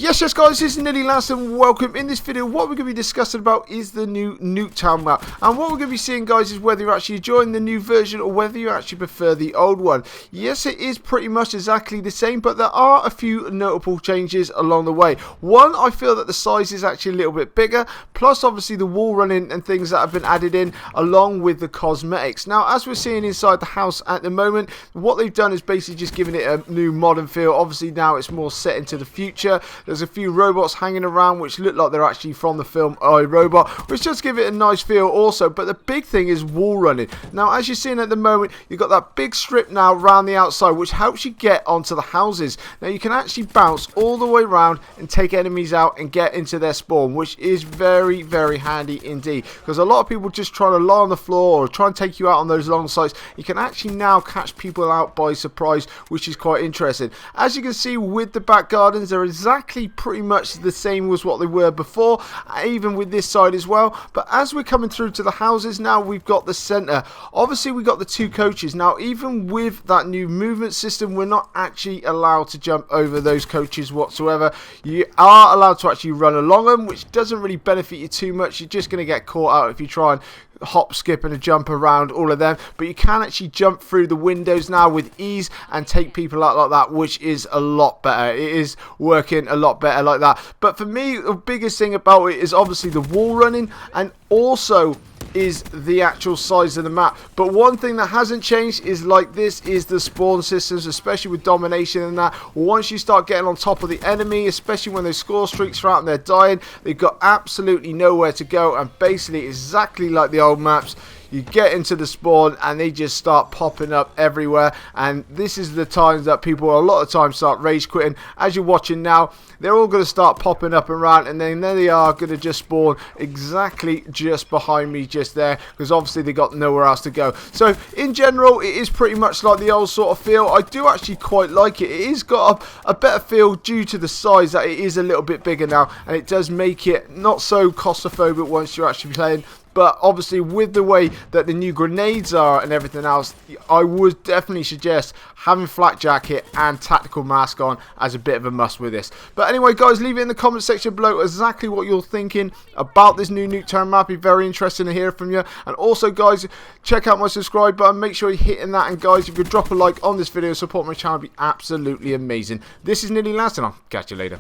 Yes guys, this is nearly last and welcome. In this video what we're going to be discussing about is the new Nuketown map, and what we're going to be seeing guys is whether you're actually enjoying the new version or whether you actually prefer the old one. Yes, it is pretty much exactly the same, but there are a few notable changes along the way. One, I feel that the size is actually a little bit bigger, plus obviously the wall running and things that have been added in along with the cosmetics. Now as we're seeing inside the house at the moment, what they've done is basically just giving it a new modern feel. Obviously now it's more set into the future. There's a few robots hanging around which look like they're actually from the film I.R.A.P.S, which does give it a nice feel also. But the big thing is wall running. Now as you're seeing at the moment, you've got that big strip now around the outside which helps you get onto the houses. Now you can actually bounce all the way around and take enemies out and get into their spawn, which is very, very handy indeed, because a lot of people just trying to lie on the floor or try and take you out on those long sites. You can actually now catch people out by surprise, which is quite interesting. As you can see with the back gardens, they're exactly pretty much the same as what they were before, even with this side as well. But as we're coming through to the houses now, we've got the center. Obviously we got the two coaches. Now even with that new movement system, we're not actually allowed to jump over those coaches whatsoever. You are allowed to actually run along them, which doesn't really benefit you too much. You're just going to get caught out if you try and hop, skip and a jump around all of them. But you can actually jump through the windows now with ease and take people out like that, which is a lot better. It is working a lot better like that. But for me, the biggest thing about it is obviously the wall running, and also is the actual size of the map. But one thing that hasn't changed is the spawn systems, especially with domination and that. Once you start getting on top of the enemy, especially when they score streaks are out and they're dying, they've got absolutely nowhere to go, and basically exactly like the old maps, you get into the spawn and they just start popping up everywhere. And this is the times that people a lot of times start rage quitting. As you're watching now, they're all going to start popping up and around, and then there they are going to just spawn exactly just behind me just there, because obviously they got nowhere else to go. So in general it is pretty much like the old sort of feel. I do actually quite like it. It is got a better feel due to the size that it is a little bit bigger now, and it does make it not so claustrophobic once you're actually playing. But obviously with the way that the new grenades are and everything else, I would definitely suggest having flak jacket and tactical mask on as a bit of a must with this. But anyway guys, leave it in the comment section below exactly what you're thinking about this new Nuketown map. It'd be very interesting to hear from you. And also guys, check out my subscribe button, make sure you're hitting that, and guys, if you could drop a like on this video, support my channel, it'd be absolutely amazing. This is nearly last, and I'll catch you later.